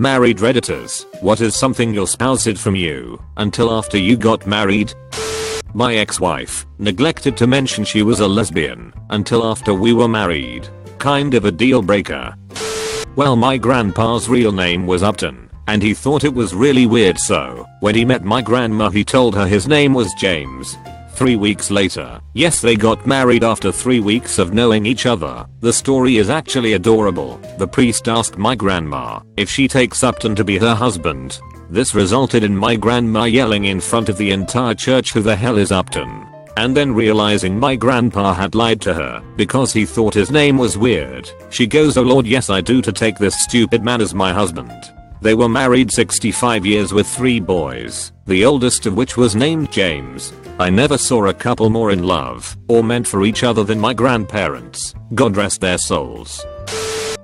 Married redditors, what is something your spouse hid from you until after you got married? My ex-wife neglected to mention she was a lesbian until after we were married. Kind of a deal breaker. Well, my grandpa's real name was Upton, and he thought it was really weird, so when he met my grandma he told her his name was James. 3 weeks later, yes, they got married after 3 weeks of knowing each other. The story is actually adorable. The priest asked my grandma if she takes Upton to be her husband. This resulted in my grandma yelling in front of the entire church, "Who the hell is Upton?" And then realizing my grandpa had lied to her because he thought his name was weird, she goes, "Oh Lord, yes I do, to take this stupid man as my husband." They were married 65 years with 3 boys, the oldest of which was named James. I never saw a couple more in love or meant for each other than my grandparents. God rest their souls.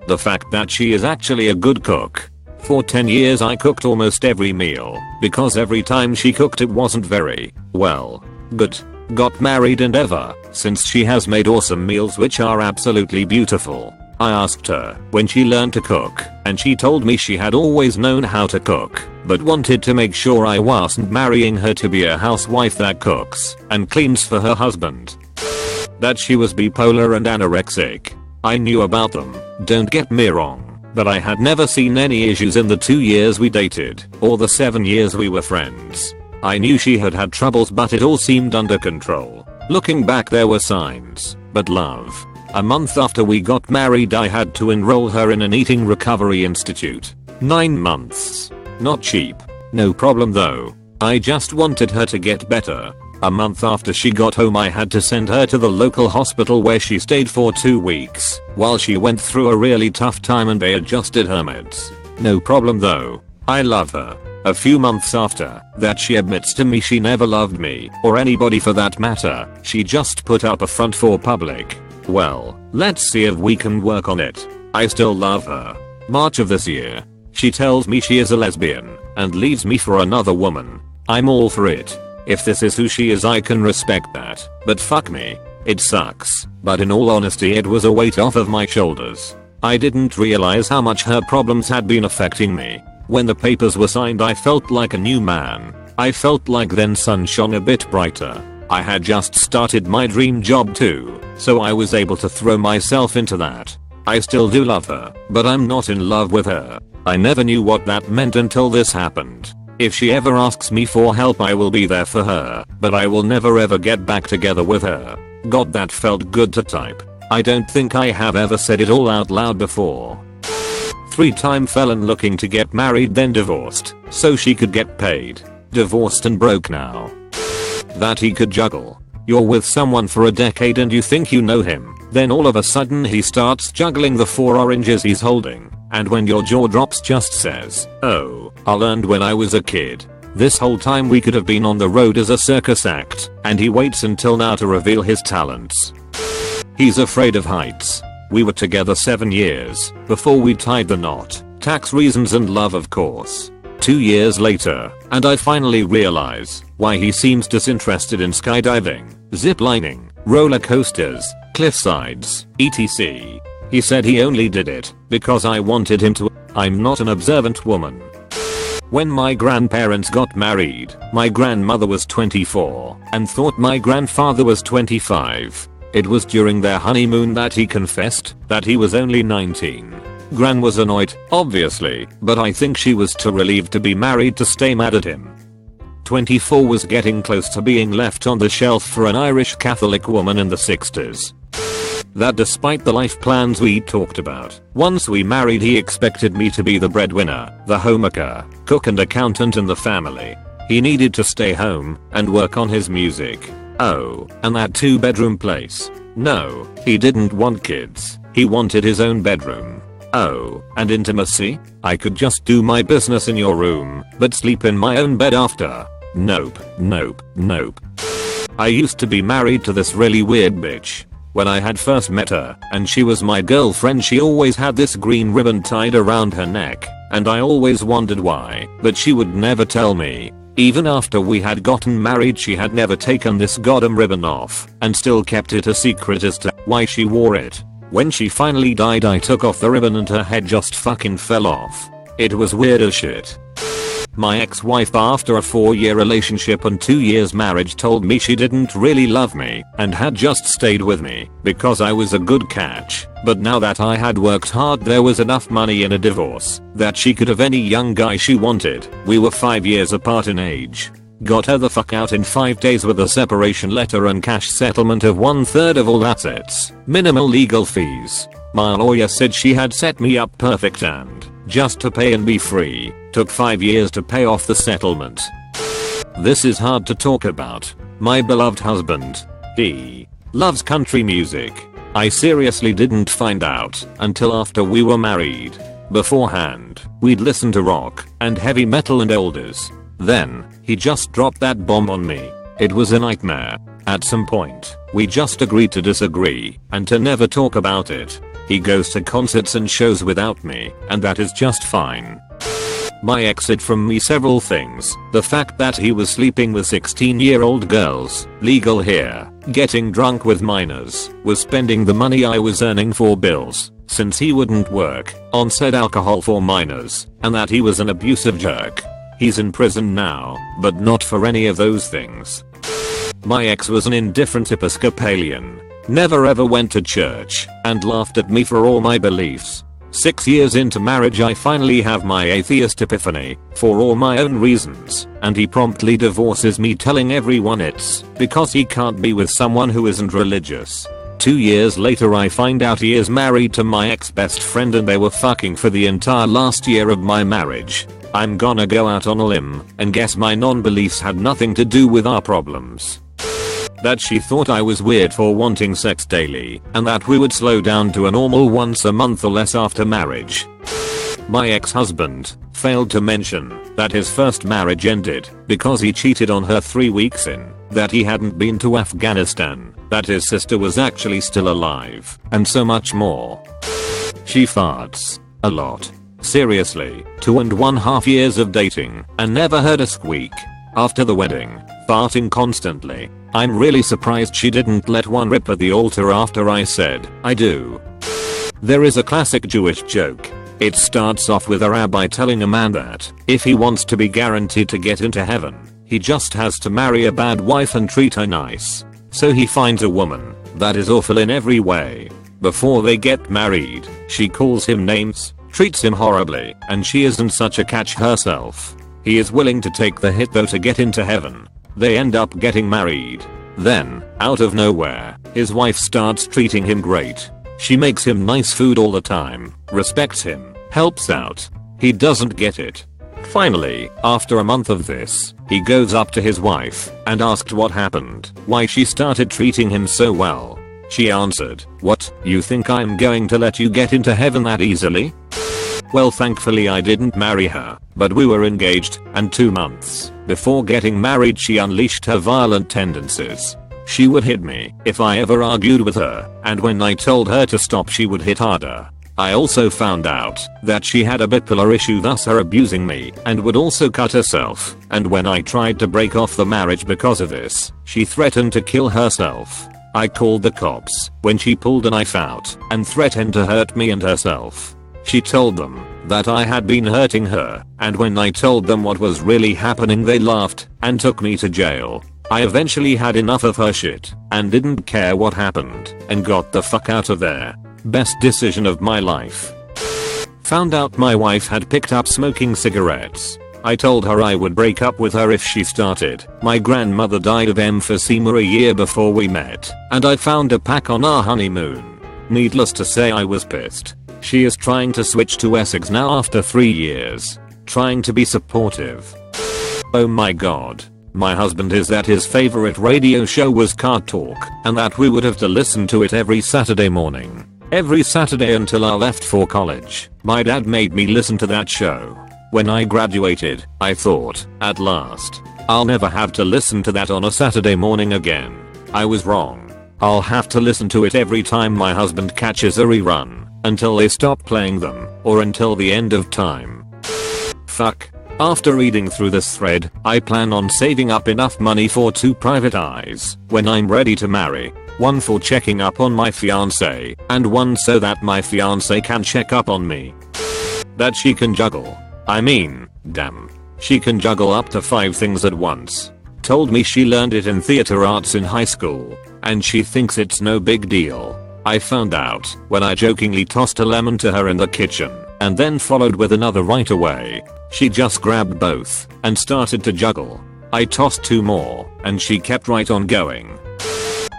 The fact that she is actually a good cook. For 10 years I cooked almost every meal because every time she cooked it wasn't very, well, good. Got married, and ever since she has made awesome meals which are absolutely beautiful. I asked her when she learned to cook, and she told me she had always known how to cook, but wanted to make sure I wasn't marrying her to be a housewife that cooks and cleans for her husband. That she was bipolar and anorexic. I knew about them, don't get me wrong, but I had never seen any issues in the 2 years we dated, or the 7 years we were friends. I knew she had had troubles, but it all seemed under control. Looking back, there were signs, but love. A month after we got married I had to enroll her in an eating recovery institute. 9 months. Not cheap. No problem though. I just wanted her to get better. A month after she got home I had to send her to the local hospital where she stayed for 2 weeks while she went through a really tough time and they adjusted her meds. No problem though. I love her. A few months after that she admits to me she never loved me, or anybody for that matter. She just put up a front for public. Well, let's see if we can work on it. I still love her. March of this year, she tells me she is a lesbian and leaves me for another woman. I'm all for it. If this is who she is I can respect that, but fuck me. It sucks, but in all honesty it was a weight off of my shoulders. I didn't realize how much her problems had been affecting me. When the papers were signed I felt like a new man. I felt like then sun shone a bit brighter. I had just started my dream job too, so I was able to throw myself into that. I still do love her, but I'm not in love with her. I never knew what that meant until this happened. If she ever asks me for help I will be there for her, but I will never ever get back together with her. God, that felt good to type. I don't think I have ever said it all out loud before. 3-time felon looking to get married then divorced so she could get paid. Divorced and broke now. That he could juggle. You're with someone for a decade and you think you know him, then all of a sudden he starts juggling the 4 oranges he's holding, and when your jaw drops just says, "Oh, I learned when I was a kid." This whole time we could have been on the road as a circus act, and he waits until now to reveal his talents. He's afraid of heights. We were together 7 years before we tied the knot. Tax reasons and love, of course. 2 years later, and I finally realize why he seems disinterested in skydiving, ziplining, roller coasters, cliff sides, etc. He said he only did it because I wanted him to. I'm not an observant woman. When my grandparents got married, my grandmother was 24 and thought my grandfather was 25. It was during their honeymoon that he confessed that he was only 19. Gran was annoyed, obviously, but I think she was too relieved to be married to stay mad at him. 24 was getting close to being left on the shelf for an Irish Catholic woman in the 60s. That despite the life plans we talked about, once we married he expected me to be the breadwinner, the homemaker, cook and accountant in the family. He needed to stay home and work on his music. Oh, and that 2-bedroom place. No, he didn't want kids. He wanted his own bedroom. Oh, and intimacy? I could just do my business in your room, but sleep in my own bed after. Nope, nope, nope. I used to be married to this really weird bitch. When I had first met her, and she was my girlfriend, she always had this green ribbon tied around her neck, and I always wondered why, but she would never tell me. Even after we had gotten married she had never taken this goddamn ribbon off, and still kept it a secret as to why she wore it. When she finally died I took off the ribbon and her head just fucking fell off. It was weird as shit. My ex-wife, after a 4-year relationship and 2 years marriage, told me she didn't really love me and had just stayed with me because I was a good catch, but now that I had worked hard there was enough money in a divorce that she could have any young guy she wanted. We were 5 years apart in age. Got her the fuck out in 5 days with a separation letter and cash settlement of 1/3 of all assets. Minimal legal fees. My lawyer said she had set me up perfect and just to pay and be free. Took 5 years to pay off the settlement. This is hard to talk about. My beloved husband. He loves country music. I seriously didn't find out until after we were married. Beforehand, we'd listen to rock and heavy metal and oldies. Then, he just dropped that bomb on me. It was a nightmare. At some point, we just agreed to disagree and to never talk about it. He goes to concerts and shows without me, and that is just fine. My ex hid from me several things. The fact that he was sleeping with 16-year-old girls, legal here, getting drunk with minors, was spending the money I was earning for bills, since he wouldn't work, on said alcohol for minors, and that he was an abusive jerk. He's in prison now, but not for any of those things. My ex was an indifferent Episcopalian. Never ever went to church, and laughed at me for all my beliefs. 6 years into marriage I finally have my atheist epiphany, for all my own reasons, and he promptly divorces me, telling everyone it's because he can't be with someone who isn't religious. 2 years later I find out he is married to my ex-best friend and they were fucking for the entire last year of my marriage. I'm gonna go out on a limb and guess my non-beliefs had nothing to do with our problems. That she thought I was weird for wanting sex daily, and that we would slow down to a normal once a month or less after marriage. My ex-husband failed to mention that his first marriage ended because he cheated on her 3 weeks in, that he hadn't been to Afghanistan, that his sister was actually still alive, and so much more. She farts a lot. Seriously, 2.5 years of dating and never heard a squeak. After the wedding, farting constantly. I'm really surprised she didn't let one rip at the altar after I said, I do. There is a classic Jewish joke. It starts off with a rabbi telling a man that, if he wants to be guaranteed to get into heaven, he just has to marry a bad wife and treat her nice. So he finds a woman that is awful in every way. Before they get married, she calls him names, treats him horribly, and she isn't such a catch herself. He is willing to take the hit though to get into heaven. They end up getting married. Then, out of nowhere, his wife starts treating him great. She makes him nice food all the time, respects him, helps out. He doesn't get it. Finally, after a month of this, he goes up to his wife and asked what happened, why she started treating him so well. She answered, "What, you think I'm going to let you get into heaven that easily?" Well, thankfully I didn't marry her, but we were engaged, and 2 months before getting married she unleashed her violent tendencies. She would hit me if I ever argued with her, and when I told her to stop she would hit harder. I also found out that she had a bipolar issue, thus her abusing me, and would also cut herself, and when I tried to break off the marriage because of this, she threatened to kill herself. I called the cops when she pulled a knife out and threatened to hurt me and herself. She told them that I had been hurting her, and when I told them what was really happening they laughed and took me to jail. I eventually had enough of her shit and didn't care what happened and got the fuck out of there. Best decision of my life. Found out my wife had picked up smoking cigarettes. I told her I would break up with her if she started. My grandmother died of emphysema a year before we met, and I found a pack on our honeymoon. Needless to say I was pissed. She is trying to switch to Essex now after 3 years. Trying to be supportive. Oh my god. My husband is that his favorite radio show was Car Talk, and that we would have to listen to it every Saturday morning. Every Saturday until I left for college. My dad made me listen to that show. When I graduated, I thought, at last, I'll never have to listen to that on a Saturday morning again. I was wrong. I'll have to listen to it every time my husband catches a rerun. Until they stop playing them, or until the end of time. Fuck. After reading through this thread, I plan on saving up enough money for 2 private eyes when I'm ready to marry. One for checking up on my fiance, and one so that my fiance can check up on me. That she can juggle. I mean, damn. She can juggle up to 5 things at once. Told me she learned it in theater arts in high school, and she thinks it's no big deal. I found out when I jokingly tossed a lemon to her in the kitchen, and then followed with another right away. She just grabbed both and started to juggle. I tossed 2 more, and she kept right on going.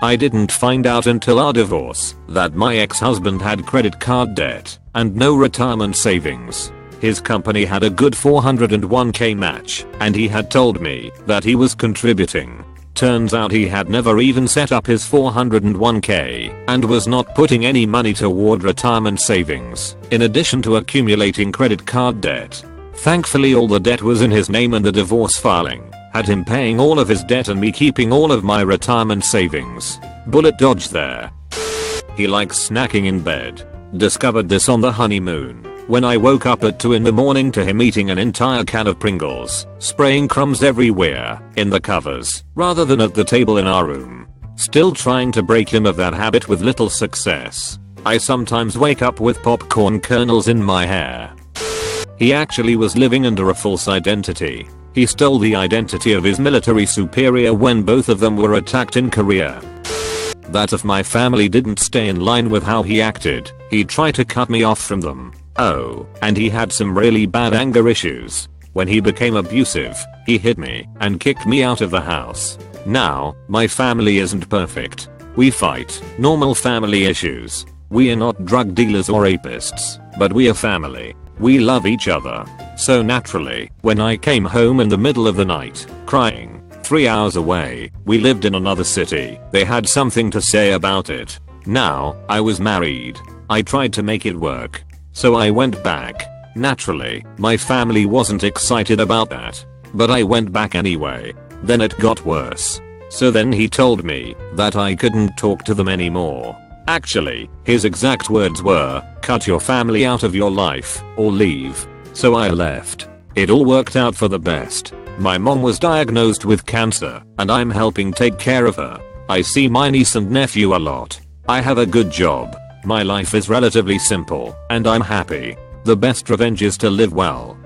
I didn't find out until our divorce that my ex-husband had credit card debt and no retirement savings. His company had a good 401k match, and he had told me that he was contributing. Turns out he had never even set up his 401k and was not putting any money toward retirement savings, in addition to accumulating credit card debt. Thankfully all the debt was in his name, and the divorce filing had him paying all of his debt and me keeping all of my retirement savings. Bullet dodge there. He likes snacking in bed. Discovered this on the honeymoon, when I woke up at 2 in the morning to him eating an entire can of Pringles, spraying crumbs everywhere, in the covers, rather than at the table in our room. Still trying to break him of that habit with little success. I sometimes wake up with popcorn kernels in my hair. He actually was living under a false identity. He stole the identity of his military superior when both of them were attacked in Korea. That if my family didn't stay in line with how he acted, he'd try to cut me off from them. Oh, and he had some really bad anger issues. When he became abusive, he hit me and kicked me out of the house. Now, my family isn't perfect. We fight, normal family issues. We are not drug dealers or rapists, but we are family. We love each other. So naturally, when I came home in the middle of the night, crying, 3 hours away, we lived in another city, they had something to say about it. Now, I was married. I tried to make it work. So I went back. Naturally, my family wasn't excited about that. But I went back anyway. Then it got worse. So then he told me that I couldn't talk to them anymore. Actually, his exact words were, cut your family out of your life, or leave. So I left. It all worked out for the best. My mom was diagnosed with cancer, and I'm helping take care of her. I see my niece and nephew a lot. I have a good job. My life is relatively simple, and I'm happy. The best revenge is to live well.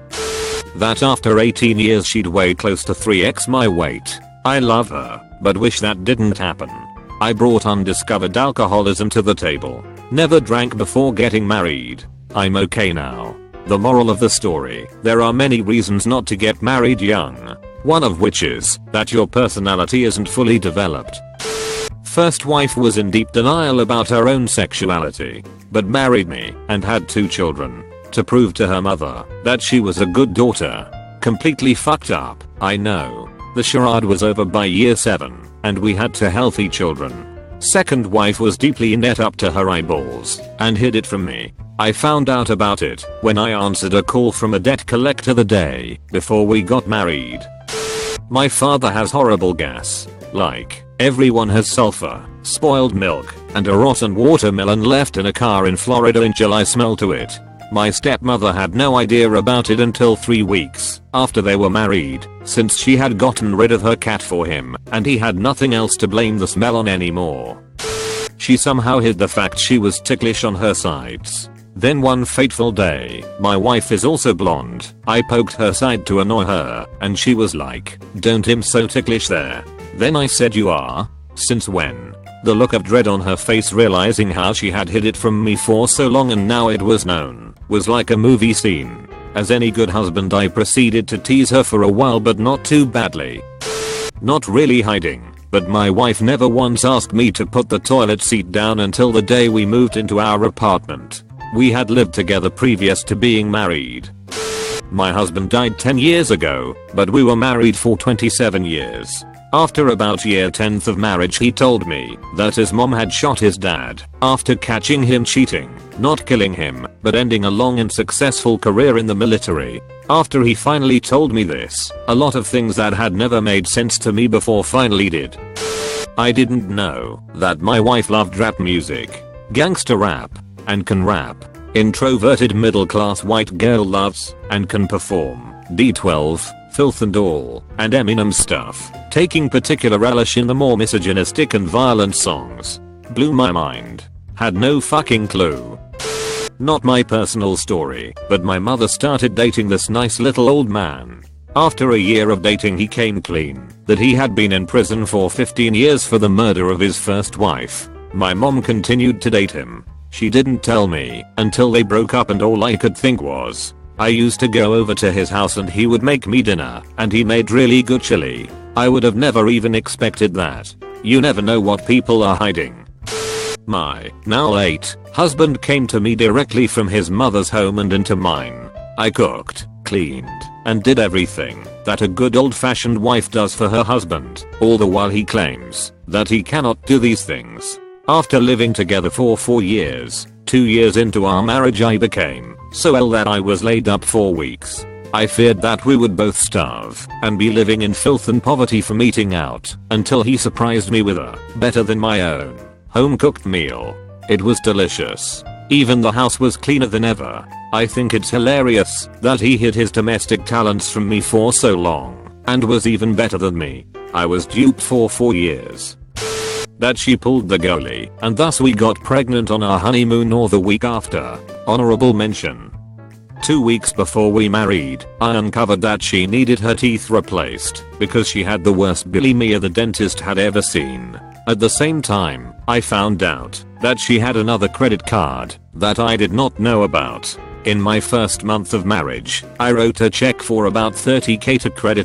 That after 18 years she'd weigh close to 3x my weight. I love her, but wish that didn't happen. I brought undiscovered alcoholism to the table. Never drank before getting married. I'm okay now. The moral of the story, there are many reasons not to get married young. One of which is that your personality isn't fully developed. First wife was in deep denial about her own sexuality, but married me and had 2 children to prove to her mother that she was a good daughter. Completely fucked up, I know. The charade was over by year 7, and we had 2 healthy children. Second wife was deeply in debt up to her eyeballs and hid it from me. I found out about it when I answered a call from a debt collector the day before we got married. My father has horrible gas. Like, everyone has sulfur, spoiled milk, and a rotten watermelon left in a car in Florida in July smell to it. My stepmother had no idea about it until 3 weeks after they were married, since she had gotten rid of her cat for him, and he had nothing else to blame the smell on anymore. She somehow hid the fact she was ticklish on her sides. Then one fateful day, my wife is also blonde, I poked her side to annoy her, and she was like, don't I'm so ticklish there. Then I said, you are? Since when? The look of dread on her face, realizing how she had hid it from me for so long and now it was known, was like a movie scene. As any good husband, I proceeded to tease her for a while, but not too badly. Not really hiding, but my wife never once asked me to put the toilet seat down until the day we moved into our apartment. We had lived together previous to being married. My husband died 10 years ago, but we were married for 27 years. After about year 10th of marriage, he told me that his mom had shot his dad after catching him cheating, not killing him, but ending a long and successful career in the military. After he finally told me this, a lot of things that had never made sense to me before finally did. I didn't know that my wife loved rap music, gangster rap, and can rap. Introverted middle-class white girl loves and can perform D12, Filth and All, and Eminem stuff, taking particular relish in the more misogynistic and violent songs. Blew my mind. Had no fucking clue. Not my personal story, but my mother started dating this nice little old man. After a year of dating he came clean that he had been in prison for 15 years for the murder of his first wife. My mom continued to date him. She didn't tell me until they broke up, and all I could think was, I used to go over to his house and he would make me dinner, and he made really good chili. I would have never even expected that. You never know what people are hiding. My now late husband came to me directly from his mother's home and into mine. I cooked, cleaned, and did everything that a good old-fashioned wife does for her husband, all the while he claims that he cannot do these things. After living together for 4 years, 2 years into our marriage I became so ill that I was laid up for weeks. I feared that we would both starve and be living in filth and poverty from eating out, until he surprised me with a better than my own home-cooked meal. It was delicious. Even the house was cleaner than ever. I think it's hilarious that he hid his domestic talents from me for so long and was even better than me. I was duped for 4 years. That she pulled the goalie, and thus we got pregnant on our honeymoon or the week after. Honorable mention. 2 weeks before we married, I uncovered that she needed her teeth replaced because she had the worst bulimia the dentist had ever seen. At the same time, I found out that she had another credit card that I did not know about. In my first month of marriage, I wrote a check for about 30k to credit